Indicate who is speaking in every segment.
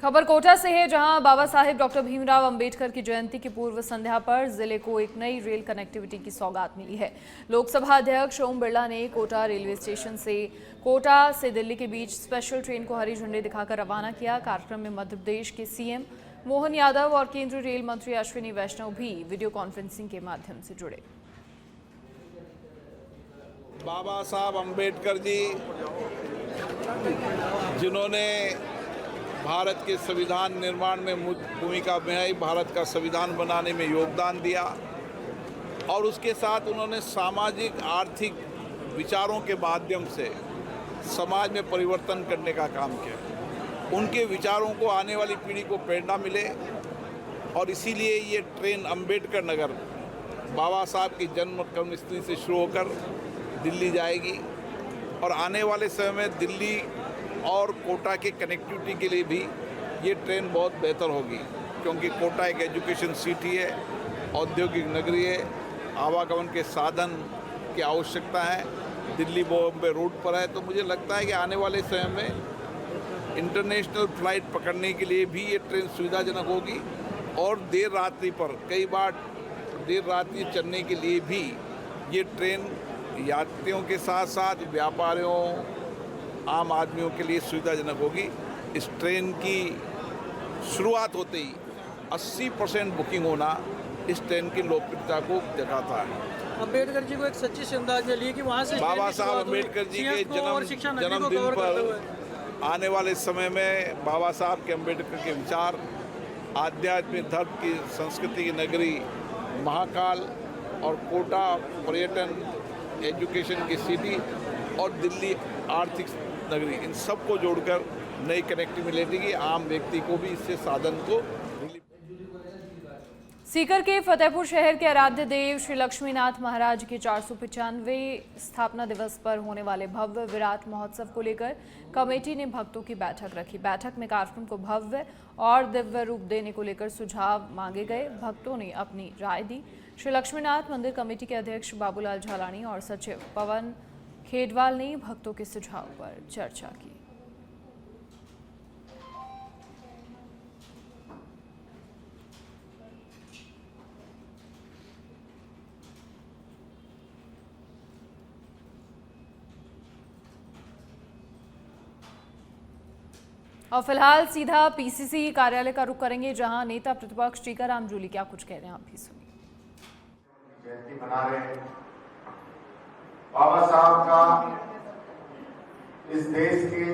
Speaker 1: खबर कोटा से है, जहां बाबा साहेब डॉक्टर भीमराव अंबेडकर की जयंती की पूर्व संध्या पर जिले को एक नई रेल कनेक्टिविटी की सौगात मिली है। लोकसभा अध्यक्ष ओम बिरला ने कोटा रेलवे स्टेशन से कोटा से दिल्ली के बीच स्पेशल ट्रेन को हरी झंडी दिखाकर रवाना किया। कार्यक्रम में मध्य प्रदेश के सीएम मोहन यादव और केंद्रीय रेल मंत्री अश्विनी वैष्णव भी वीडियो कॉन्फ्रेंसिंग के माध्यम से जुड़े।
Speaker 2: बाबा साहब अम्बेडकर जी, जिन्होंने भारत के संविधान निर्माण में भूमिका निभाई, भारत का संविधान बनाने में योगदान दिया और उसके साथ उन्होंने सामाजिक आर्थिक विचारों के माध्यम से समाज में परिवर्तन करने का काम किया। उनके विचारों को आने वाली पीढ़ी को प्रेरणा मिले और इसीलिए ये ट्रेन अम्बेडकर नगर बाबा साहब की जन्म कर्मस्थली से शुरू होकर दिल्ली जाएगी और आने वाले समय में दिल्ली और कोटा के कनेक्टिविटी के लिए भी ये ट्रेन बहुत बेहतर होगी, क्योंकि कोटा एक एजुकेशन सिटी है, औद्योगिक नगरी है, आवागमन के साधन की आवश्यकता है, दिल्ली बॉम्बे रोड पर है। तो मुझे लगता है कि आने वाले समय में इंटरनेशनल फ्लाइट पकड़ने के लिए भी ये ट्रेन सुविधाजनक होगी और देर रात्रि पर कई बार देर रात्रि चलने के लिए भी ये ट्रेन यात्रियों के साथ साथ व्यापारियों, आम आदमियों के लिए सुविधाजनक होगी। इस ट्रेन की शुरुआत होते ही 80% बुकिंग होना इस ट्रेन की लोकप्रियता को दिखाता है।
Speaker 3: अम्बेडकर जी को एक सच्ची श्रद्धांजलि है कि वहाँ से
Speaker 2: बाबा साहब अम्बेडकर जी के जन्मदिन पर आने वाले समय में बाबा साहब के अम्बेडकर के विचार, आध्यात्मिक धर्म की संस्कृति की नगरी महाकाल और कोटा पर्यटन एजुकेशन की सिटी और दिल्ली आर्थिक नगरी, इन सबको जोड़कर नई कनेक्टिविटी मिलेगी। आम व्यक्ति को भी इससे साधन को।
Speaker 1: सीकर के फतेहपुर शहर के आराध्य देव श्री लक्ष्मीनाथ महाराज के 495वें स्थापना दिवस पर होने वाले भव्य विराट महोत्सव को लेकर कमेटी ने भक्तों की बैठक रखी। बैठक में कार्यक्रम को भव्य और दिव्य रूप देने को लेकर सुझाव मांगे गए। भक्तों ने अपनी राय दी। श्री लक्ष्मीनाथ मंदिर कमेटी के अध्यक्ष बाबूलाल झालानी और सचिव पवन खेडवाल ने भक्तों के सुझाव पर चर्चा की। और फिलहाल सीधा पीसीसी कार्यालय का रुख करेंगे, जहां नेता प्रतिपक्ष टीकाराम जूली क्या कुछ कह रहे हैं, आप भी सुनिए।
Speaker 4: जयंती मना रहे हैं। बाबा साहब का इस देश के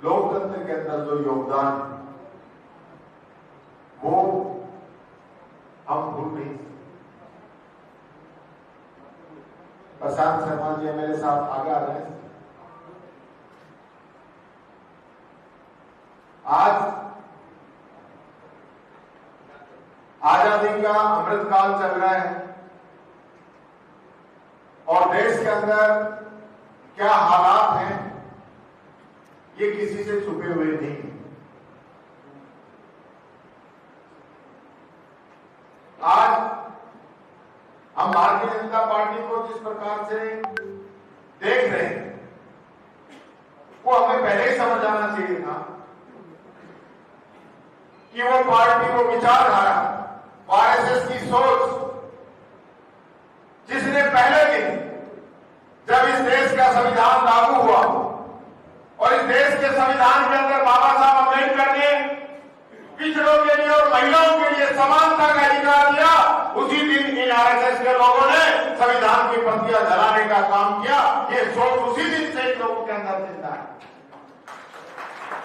Speaker 4: लोकतंत्र के अंदर जो योगदान वो हम भूल नहीं सकते। प्रशांत शर्मा जी मेरे साथ आगे आ रहे हैं। आज आजादी का अमृतकाल चल रहा है और देश के अंदर क्या हालात हैं ये किसी से छुपे हुए नहीं है। आज हम भारतीय जनता पार्टी को जिस प्रकार से देख रहे हैं वो हमें पहले ही समझ आना चाहिए था कि वो पार्टी, वो विचारधारा, आरएसएस की सोच, जिसने पहले दिन जब इस देश का संविधान लागू हुआ और इस देश के संविधान के अंदर बाबा साहब अम्बेडकर ने पिछड़ों के लिए और महिलाओं के लिए समानता का अधिकार दिया, उसी दिन इन आरएसएस के लोगों ने संविधान की प्रतियां जलाने का काम किया। ये सोच उसी दिन से इन लोगों के अंदर जिंदा है।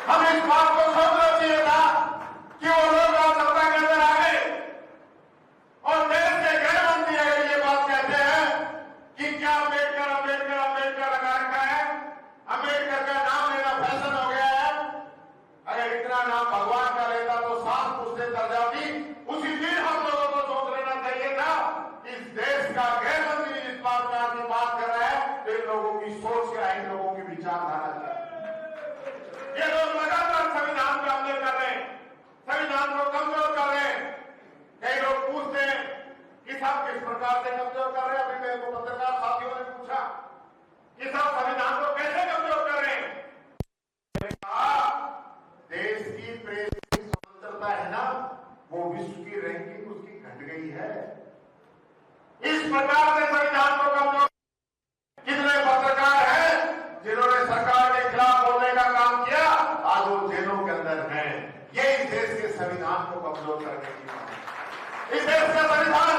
Speaker 4: हमें इस बात को सोचना चाहिए था कि वो लोग सत्ता के अंदर आ गए और देश के गृह मंत्री अगर ये बात कहते हैं कि क्या अम्बेडकर अम्बेडकर अम्बेडकर लगा रखा है, अम्बेडकर का नाम लेना फैशन हो गया है, अगर इतना नाम भगवान का लेता तो सांस पूछते तर जाती। उसी दिन हम लोगों को सोच लेना चाहिए था कि इस देश का गृह मंत्री इस बात में आदमी बात कर रहा है तो इन लोगों की सोच क्या है, इन लोगों की विचारधारा क्या है। ये लोग लगातार संविधान का प्रकार से संविधान को कमजोर, कितने पत्रकार हैं जिन्होंने सरकार के खिलाफ बोलने का काम किया, आज वो जेलों के अंदर हैं। ये इस देश के संविधान को कमजोर करने की बात है। इस देश का संविधान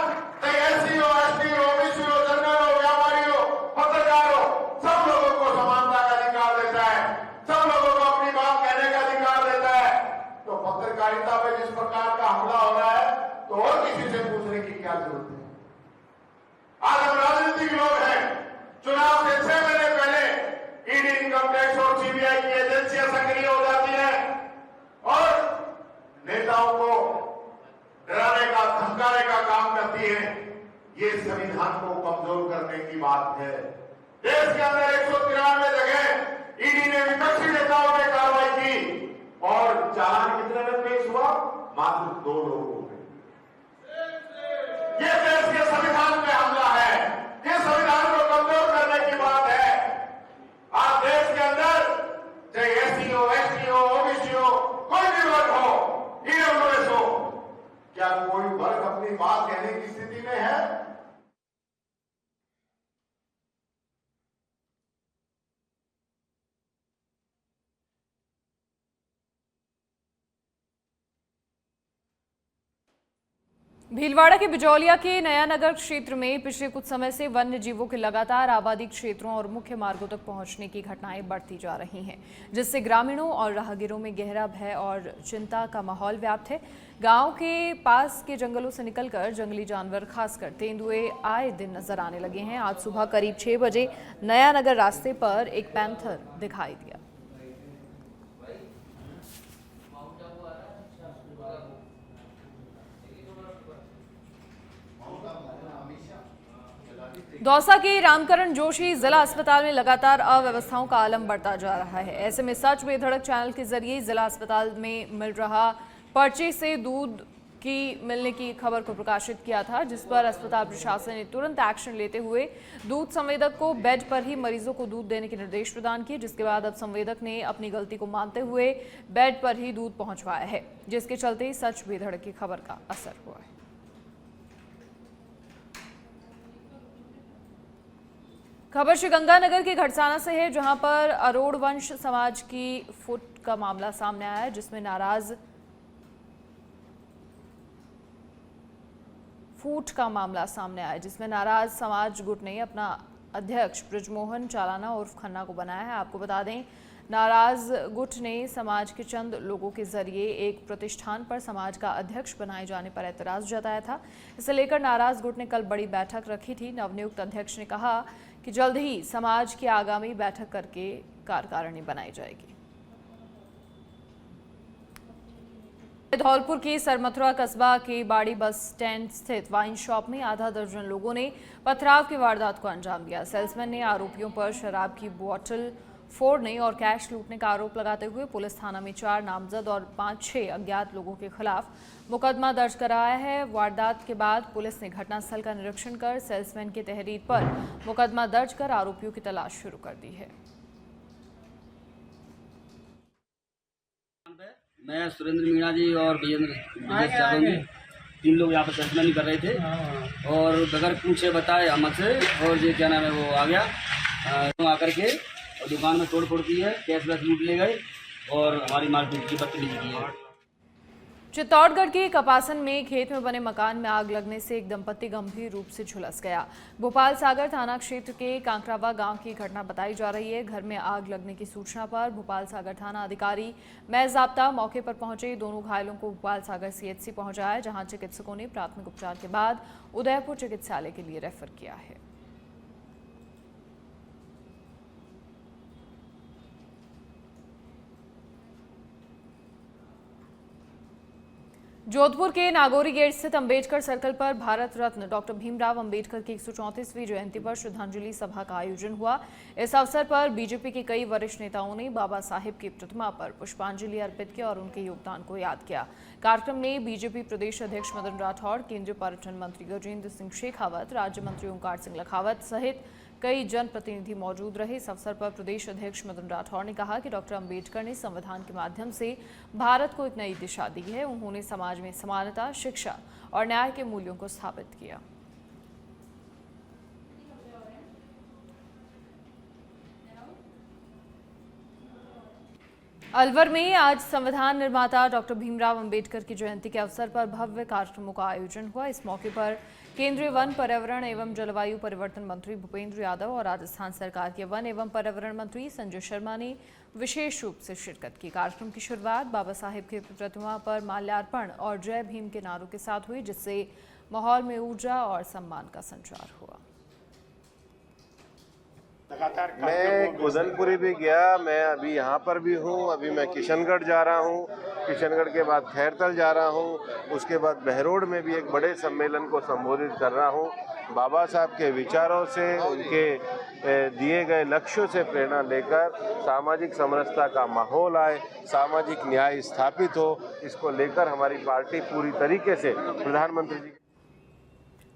Speaker 4: एससी हो, एसटी हो, ओबीसी हो, जनरल हो, व्यापारी हो, पत्रकार हो, सब लोगों को समानता का अधिकार देता है, सब लोगों को अपनी बात कहने का अधिकार देता है। तो पत्रकारिता पे जिस प्रकार का हमला हो रहा है, तो और किसी से पूछने की क्या जरूरत है? आज हम राजनीतिक लोग हैं, चुनाव से 6 महीने पहले ईडी, इनकम टैक्स और सीबीआई की एजेंसियां सक्रिय हो जाती है और नेताओं को डराने का, धमकाने का काम करती है। ये संविधान को कमजोर करने की बात है। देश के अंदर 193 जगह ईडी ने विपक्षी नेताओं पे कार्रवाई की और चालान कितने में पेश हुआ? मात्र 2 लोगों में। ये देश के संविधान पे हमला है, ये संविधान को कमजोर करने की बात है। आज देश के अंदर चाहे एससी हो, एसटी हो, ओबीसी हो, कोई भी वर्ग हो, ईडब्ल्यूएस हो, क्या कोई वर्ग अपनी बात कहने की स्थिति में है?
Speaker 1: भीलवाड़ा के बिजौलिया के नया नगर क्षेत्र में पिछले कुछ समय से वन्य जीवों के लगातार आबादी क्षेत्रों और मुख्य मार्गों तक पहुंचने की घटनाएं बढ़ती जा रही हैं, जिससे ग्रामीणों और राहगीरों में गहरा भय और चिंता का माहौल व्याप्त है। गांव के पास के जंगलों से निकलकर जंगली जानवर, खासकर तेंदुए आए दिन नजर आने लगे हैं। आज सुबह करीब 6 बजे नया नगर रास्ते पर एक पैंथर दिखाई दिया। दौसा के रामकरण जोशी जिला अस्पताल में लगातार अव्यवस्थाओं का आलम बढ़ता जा रहा है। ऐसे में सच बेधड़क चैनल के जरिए जिला अस्पताल में मिल रहा पर्चे से दूध की मिलने की खबर को प्रकाशित किया था, जिस पर अस्पताल प्रशासन ने तुरंत एक्शन लेते हुए दूध संवेदक को बेड पर ही मरीजों को दूध देने के निर्देश प्रदान किए, जिसके बाद अब संवेदक ने अपनी गलती को मानते हुए बेड पर ही दूध पहुंचवाया है, जिसके चलते सच बेधड़क की खबर का असर हुआ है। खबर श्रीगंगानगर के घटसाना से है, जहां पर अरोड़ वंश समाज की फूट का मामला सामने आया है, जिसमें नाराज समाज गुट ने अपना अध्यक्ष ब्रजमोहन चालाना उर्फ खन्ना को बनाया है। आपको बता दें, नाराज गुट ने समाज के चंद लोगों के जरिए एक प्रतिष्ठान पर समाज का अध्यक्ष बनाए जाने पर एतराज जताया था। इसे लेकर नाराज गुट ने कल बड़ी बैठक रखी थी। नवनियुक्त अध्यक्ष ने कहा कि जल्द ही समाज की आगामी बैठक करके कार्यकारिणी बनाई जाएगी। धौलपुर के सरमथुरा कस्बा के बाड़ी बस स्टैंड स्थित वाइन शॉप में आधा दर्जन लोगों ने पथराव की वारदात को अंजाम दिया। सेल्समैन ने आरोपियों पर शराब की बोतल फोड़ने और कैश लूटने का आरोप लगाते हुए पुलिस थाना में 4 नामजद और 5-6 अज्ञात लोगों के खिलाफ मुकदमा दर्ज कराया है। वारदात के बाद पुलिस ने घटनास्थल का निरीक्षण कर सेल्समैन की तहरीर पर मुकदमा दर्ज कर आरोपियों की तलाश शुरू कर दी है।
Speaker 5: मैं सुरेंद्र मीणा जी और विजेंद्र 3 लोग यहाँ पर सेल्समैन कर रहे थे और बगैर पूछे बताए हमसे और ये क्या नाम है वो आ गया आकर के और दुकान में तोड़ फोड़ की है, कैश वैश लूट ले गए और हमारी मार्केट की बदतमीजी की है।
Speaker 1: चित्तौड़गढ़ के कपासन में खेत में बने मकान में आग लगने से एक दंपति गंभीर रूप से झुलस गया। भोपाल सागर थाना क्षेत्र के कांकरावा गांव की घटना बताई जा रही है। घर में आग लगने की सूचना पर भोपाल सागर थाना अधिकारी मैं-ज़ाब्ता मौके पर पहुंचे। दोनों घायलों को भोपाल सागर सीएचसी पहुंचाया, जहां चिकित्सकों ने प्राथमिक उपचार के बाद उदयपुर चिकित्सालय के लिए रेफर किया है। जोधपुर के नागौरी गेट स्थित अंबेडकर सर्कल पर भारत रत्न डॉक्टर भीमराव अंबेडकर की 134वीं जयंती पर श्रद्धांजलि सभा का आयोजन हुआ। इस अवसर पर बीजेपी के कई वरिष्ठ नेताओं ने बाबा साहेब की प्रतिमा पर पुष्पांजलि अर्पित की और उनके योगदान को याद किया। कार्यक्रम में बीजेपी प्रदेश अध्यक्ष मदन राठौड़, केंद्रीय पर्यटन मंत्री गजेंद्र सिंह शेखावत, राज्य मंत्री ओंकार सिंह लखावत सहित कई जनप्रतिनिधि मौजूद रहे। इस अवसर पर प्रदेश अध्यक्ष मदन राठौड़ ने कहा कि डॉक्टर अंबेडकर ने संविधान के माध्यम से भारत को एक नई दिशा दी है। उन्होंने समाज में समानता, शिक्षा और न्याय के मूल्यों को स्थापित किया। अलवर में आज संविधान निर्माता डॉक्टर भीमराव अंबेडकर की जयंती के अवसर पर भव्य कार्यक्रमों का आयोजन हुआ। इस मौके पर केंद्रीय वन, पर्यावरण एवं जलवायु परिवर्तन मंत्री भूपेंद्र यादव और राजस्थान सरकार के वन एवं पर्यावरण मंत्री संजय शर्मा ने विशेष रूप से शिरकत की। कार्यक्रम की शुरुआत बाबा साहेब की प्रतिमा पर माल्यार्पण और जय भीम के नारों के साथ हुई, जिससे माहौल में ऊर्जा और सम्मान का संचार हुआ।
Speaker 6: मैं गोदनपुरी भी गया, मैं अभी यहाँ पर भी हूँ। अभी मैं किशनगढ़ जा रहा हूँ, किशनगढ़ के बाद खैरतल जा रहा हूँ, उसके बाद बहरोड में भी एक बड़े सम्मेलन को संबोधित कर रहा हूँ। बाबा साहब के विचारों से, उनके दिए गए लक्ष्यों से प्रेरणा लेकर सामाजिक समरसता का माहौल आए, सामाजिक न्याय स्थापित हो, इसको लेकर हमारी पार्टी पूरी तरीके से प्रधानमंत्री जी।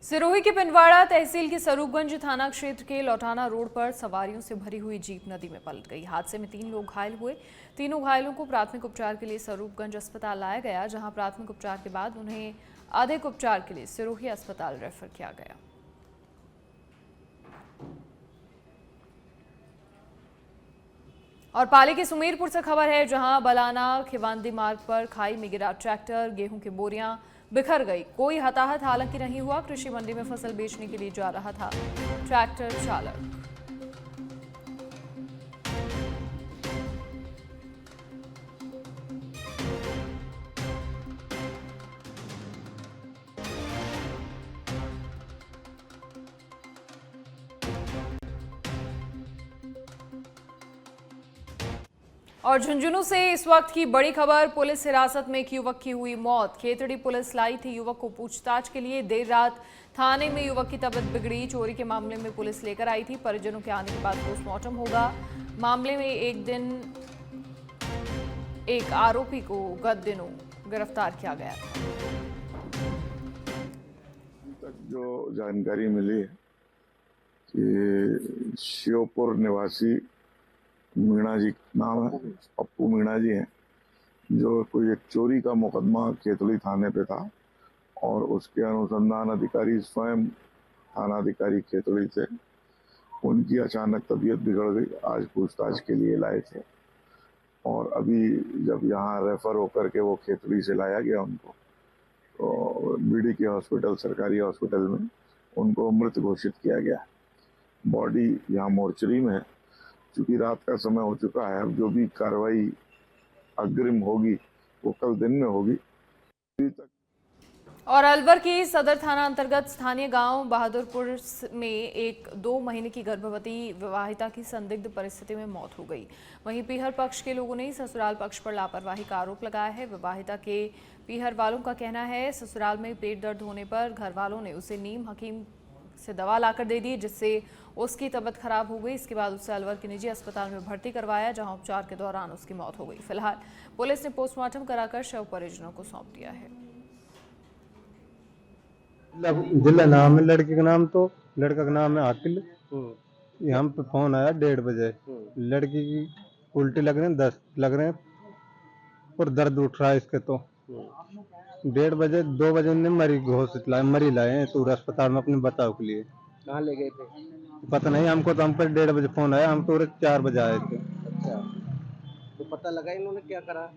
Speaker 1: सिरोही के पिंडवाड़ा तहसील के स्वरूपगंज थाना क्षेत्र के लौटाना रोड पर सवारियों से भरी हुई जीप नदी में पलट गई। हादसे में 3 लोग घायल हुए। तीनों घायलों को प्राथमिक उपचार के लिए स्वरूपगंज अस्पताल लाया गया, जहां प्राथमिक उपचार के बाद उन्हें अधिक उपचार के लिए सिरोही अस्पताल रेफर किया गया। और पाली के सुमेरपुर से खबर है, जहां बलाना खिवांदी मार्ग पर खाई में गिरा ट्रैक्टर, गेहूं की बोरियां बिखर गई। कोई हताहत हालांकि नहीं हुआ। कृषि मंडी में फसल बेचने के लिए जा रहा था ट्रैक्टर चालक। और झुंझुनू से इस वक्त की बड़ी खबर, पुलिस हिरासत में एक युवक की हुई मौत। खेतड़ी पुलिस लाई थी युवक को पूछताछ के लिए। देर रात थाने में युवक की तबीयत बिगड़ी। चोरी के मामले में पुलिस लेकर आई थी। परिजनों के आने के बाद पोस्टमार्टम होगा। मामले में एक आरोपी को गत दिनों गिरफ्तार किया गया था।
Speaker 7: जो जानकारी मिली है कि श्योपुर निवासी मीणा जी नाम है, पप्पू मीणा जी हैं, जो कोई एक चोरी का मुकदमा खेतड़ी थाने पे था और उसके अनुसंधान अधिकारी स्वयं थानाधिकारी खेतड़ी से उनकी अचानक तबीयत बिगड़ गई। आज पूछताछ के लिए लाए थे और अभी जब यहाँ रेफर होकर के वो खेतड़ी से लाया गया उनको, तो बीडी के हॉस्पिटल, सरकारी हॉस्पिटल में उनको मृत घोषित किया गया। बॉडी यहाँ मोर्चरी में है। चूंकि रात का समय हो चुका है, अब जो भी कार्रवाई अग्रिम होगी वो कल दिन में होगी।
Speaker 1: और अलवर की सदर थाना अंतर्गत स्थानीय गांव बहादुरपुर में एक 2 महीने की गर्भवती विवाहिता की संदिग्ध परिस्थिति में मौत हो गई। वहीं पीहर पक्ष के लोगों ने ससुराल पक्ष पर लापरवाही का आरोप लगाया है। विवाहिता के पीहर वालों का कहना है, ससुराल में पेट दर्द होने पर घर वालों ने उसे नीम हकीम से दवा लाकर दे दी, जिससे उसकी तबीयत खराब हो गई। इसके बाद उसे अलवर के निजी अस्पताल में भर्ती करवाया, जहां उपचार के दौरान उसकी मौत हो गई। फिलहाल पुलिस ने पोस्टमार्टम कराकर शव परिजनों को सौंप दिया है।
Speaker 8: जिला नाम है लड़की का नाम, तो लड़का का नाम है आकिल। हम पे फोन आया 1:30 बजे, लड़की की उल्टी लग रहे हैं, 10 लग रहे हैं और दर्द उठ रहा है इसके। तो 1:30 बजे 2 बजे ने मरी लाए हैं सूर अस्पताल में अपने बचाव के लिए।
Speaker 3: कहाँ ले गए थे?
Speaker 8: पता नहीं हमको, तो हम पर 1:30 बजे फोन आया, हम तो 4 बजे आए थे।
Speaker 3: अच्छा, तो पता लगा इन्होंने क्या करा?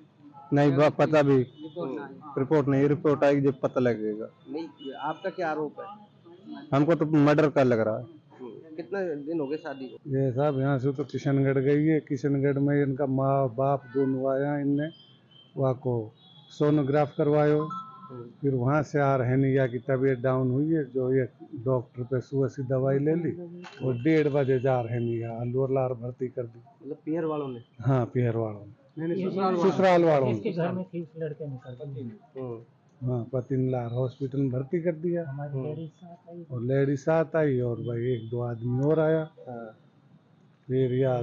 Speaker 8: नहीं पता, भी रिपोर्ट नहीं, रिपोर्ट आएगी जब पता लगेगा।
Speaker 3: नहीं, आपका क्या आरोप है?
Speaker 8: हमको तो मर्डर का लग रहा है।
Speaker 3: कितना दिन हो गए शादी को?
Speaker 8: ये साहब यहाँ से तो किशनगढ़ गई है। किशनगढ़ में इनका माँ बाप दोनों आया, इनने वहाँ को सोनोग्राफ करवायो। फिर वहाँ से आ रहे नहीं, या की तबीयत डाउन हुई है, जो ये डॉक्टर पे सुबह सी दवाई ले ली और 1:30 बजे जा रहे नहीं, अलवर लार भर्ती कर दी।
Speaker 3: मतलब पीहर वालों ने?
Speaker 8: हाँ, पीहर वालों ने,
Speaker 3: ससुराल
Speaker 8: वालों ने।
Speaker 9: इसके घर में 30 लड़के निकल।
Speaker 8: हाँ, पतिन लार हॉस्पिटल में भर्ती कर दिया और लेडीज साथ आई और भाई 1-2 आदमी और आया। फिर यहाँ